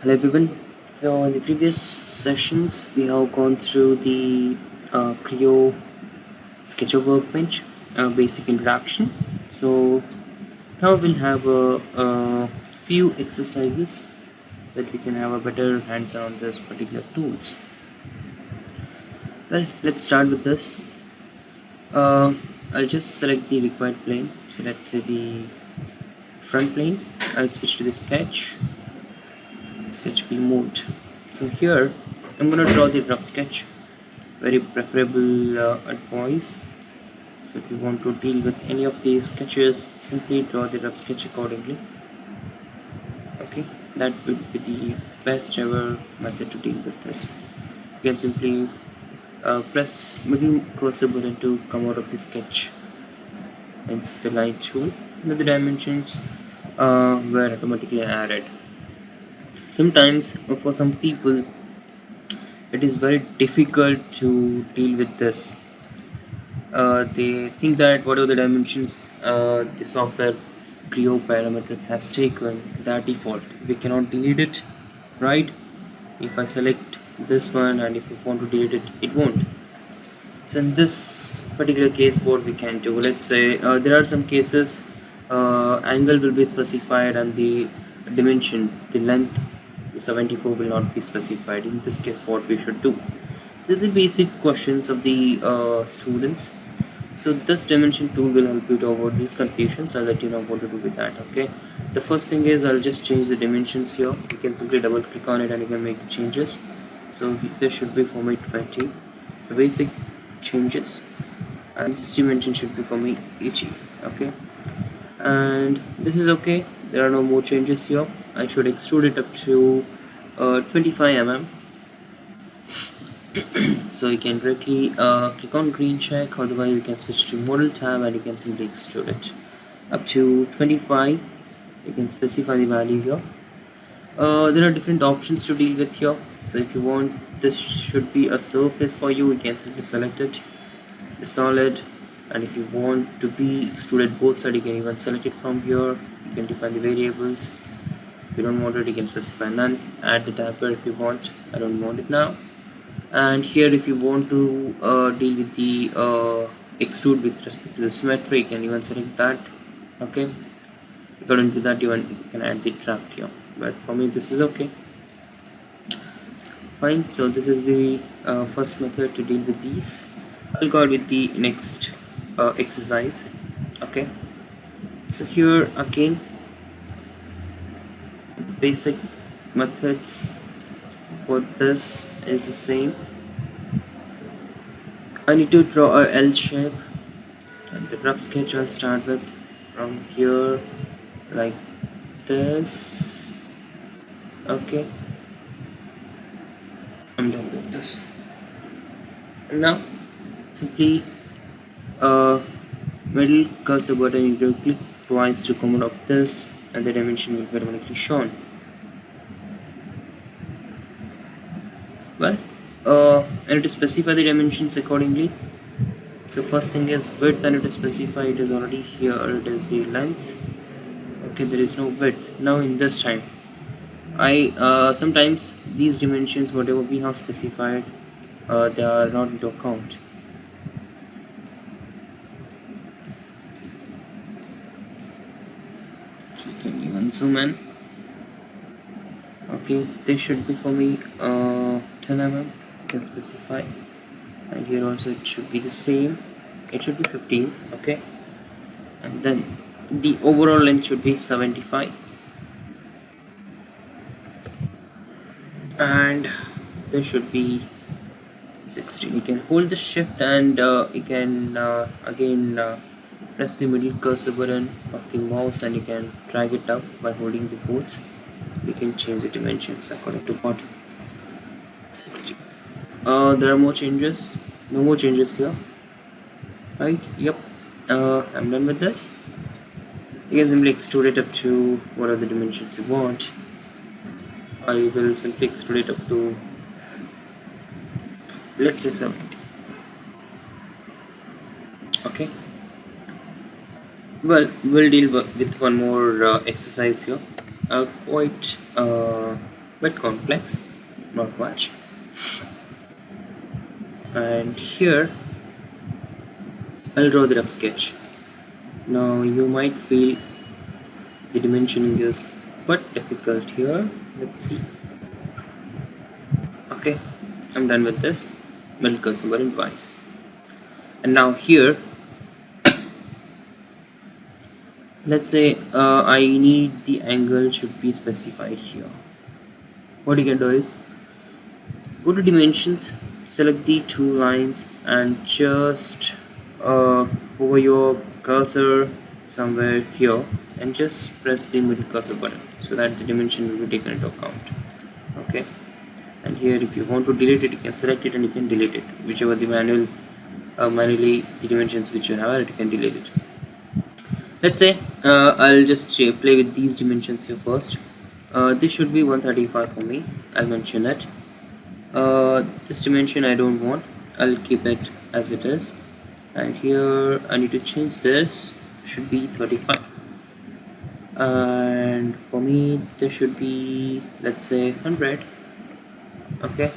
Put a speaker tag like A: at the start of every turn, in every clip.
A: Hello everyone. So in the previous sessions we have gone through the Creo sketcher workbench basic introduction. So now we'll have a few exercises so that we can have a better hands on this particular tools. Well, let's start with this. I'll just select the required plane. So let's say the front plane. I'll switch to the sketch view mode. So here I'm gonna draw the rough sketch, very preferable advice. So if you want to deal with any of these sketches, simply draw the rough sketch accordingly. Okay, that would be the best ever method to deal with this. You can simply press middle cursor button to come out of the sketch. It's the line tool. Now the dimensions were automatically added. Sometimes for some people it is very difficult to deal with this. They think that whatever the dimensions the software Creo parametric has taken, that default, we cannot delete it, right? If I select this one and if you want to delete it, it won't. So in this particular case, what we can do, let's say there are some cases angle will be specified and the dimension, the length 74 will not be specified. In this case, what we should do, these are the basic questions of the students. So this dimension tool will help you to avoid these confusions. I'll let you know what to do with that. Okay, the first thing is I'll just change the dimensions here. You can simply double click on it and you can make the changes. So this should be for me 20, the basic changes, and this dimension should be for me 80. Okay, and this is okay. There are no more changes here. I should extrude it up to 25 mm. So you can directly click on green check, otherwise you can switch to model tab and you can simply extrude it up to 25. You can specify the value here. There are different options to deal with here. So if you want this should be a surface for you, you can simply select it, install it, and if you want to be extruded both sides, you can even select it from here. You can define the variables. If you don't want it, you can specify none. Add the taper if you want. I don't want it now. And here if you want to deal with the extrude with respect to the symmetry, you can even select that. Okay, according to that you can add the draft here, but for me this is okay. Fine, so this is the first method to deal with these. I'll go with the next exercise. Okay, so here again basic methods for this is the same. I need to draw a L shape, and the rough sketch I'll start with from here like this. Okay, I'm done with this. And now simply middle cursor button, you can click twice to come out of this and the dimension will be automatically shown. Well, I need to specify the dimensions accordingly. So first thing is width. I need to specify it is already here. It is the length. Okay, there is no width. Now in this time, I sometimes these dimensions whatever we have specified, they are not into account. So you can even zoom in. Okay, this should be for me 10 mm. You can specify, and here also it should be the same. It should be 15. Okay, and then the overall length should be 75, and there should be 16. You can hold the shift and you can again press the middle cursor button of the mouse and you can drag it up by holding the both. We can change the dimensions according to what 60. There are more changes. No more changes here, right? Yep. I'm done with this. You can simply extrude it up to whatever the dimensions you want. I will simply extrude it up to, let's say 70. Okay, well, we'll deal with one more exercise here, quite but complex, not much. And here I'll draw the rough sketch. Now you might feel the dimensioning is but difficult here. Let's see. Okay, I'm done with this. Middle cursor button twice. And now here, let's say I need the angle should be specified here. What you can do is go to dimensions, select the two lines, and just over your cursor somewhere here, and just press the middle cursor button so that the dimension will be taken into account. Okay, and here if you want to delete it, you can select it and you can delete it, whichever the manually the dimensions which you have, you can delete it. Let's say I'll just play with these dimensions here first. This should be 135 for me. I'll mention it. This dimension I don't want. I'll keep it as it is. And here I need to change this. Should be 35. And for me, this should be, let's say, 100. Okay.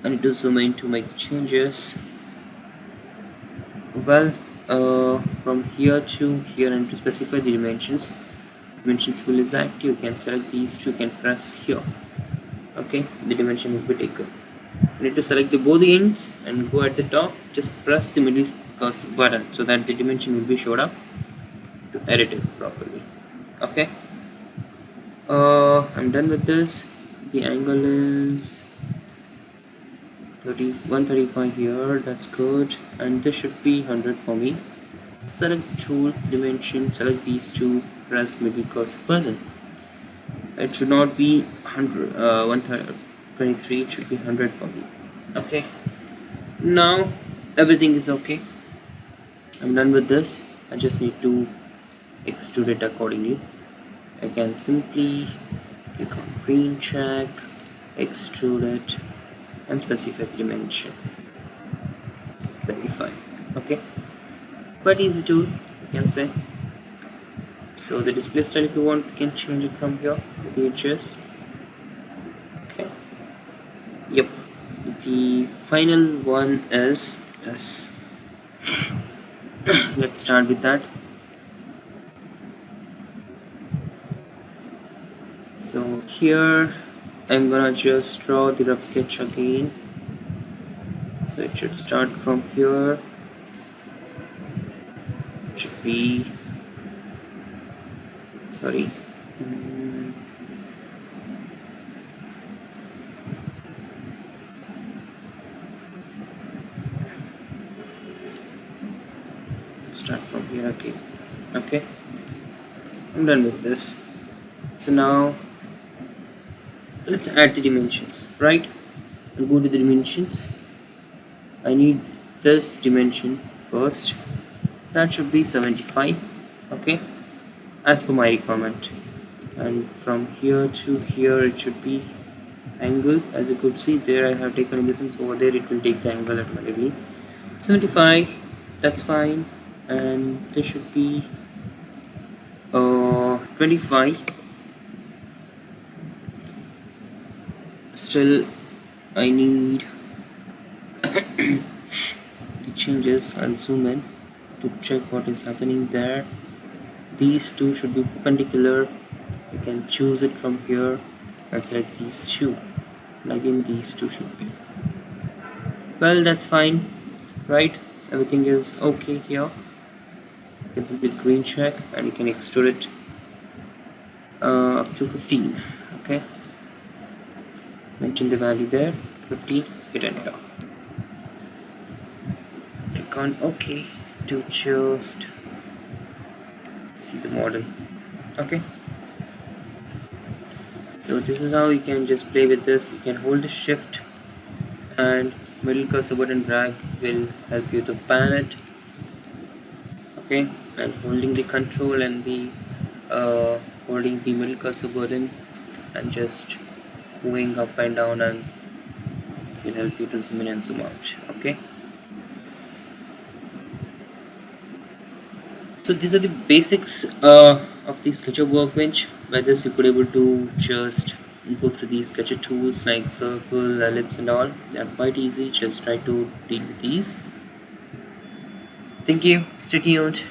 A: I need to zoom in to make the changes. Well, from here to here, I need to specify the dimensions. Dimension tool is active. You can select these two, you can press here. Okay, the dimension will be taken. You need to select both the ends and go at the top, just press the middle cursor button so that the dimension will be showed up to edit it properly. Okay, I'm done with this. The angle is 135 here, that's good, and this should be 100 for me. Select the tool, dimension, select these two, press middle cursor button. It should not be 100, 123, it should be 100 for me. Okay, now everything is okay. I'm done with this. I just need to extrude it accordingly. I can simply click on green check, extrude it, and specify the dimension 25. Okay, quite easy tool, you can say. So the display style, if you want, you can change it from here with the edges. Okay, yep, the final one is this. Let's start with that. So here I'm gonna just draw the rough sketch again. So it should start from here. It should be, sorry, start from here again. Okay, I'm done with this. So now let's add the dimensions, right? I'll go to the dimensions. I need this dimension first. That should be 75. Okay, as per my requirement. And from here to here it should be angle. As you could see there, I have taken a distance over there, it will take the angle automatically. 75, that's fine. And this should be 25. Still I need the changes. I'll zoom in to check what is happening there. These two should be perpendicular. You can choose it from here and select these two, and again these two should be, well, that's fine, right? Everything is okay here. You can simply green check and you can extrude it up to 15. Okay, mention the value there, 15, hit enter. Click on OK to just see the model. Okay, so this is how you can just play with this. You can hold the shift and middle cursor button drag will help you to pan it. Okay, and holding the control and the holding the middle cursor button and just moving up and down, and it will help you to zoom in and zoom out. Okay, so these are the basics of the SketchUp Workbench. By this you could able to just go through these gadget tools like circle, ellipse and all. They are quite easy, just try to deal with these. Thank you, stay tuned.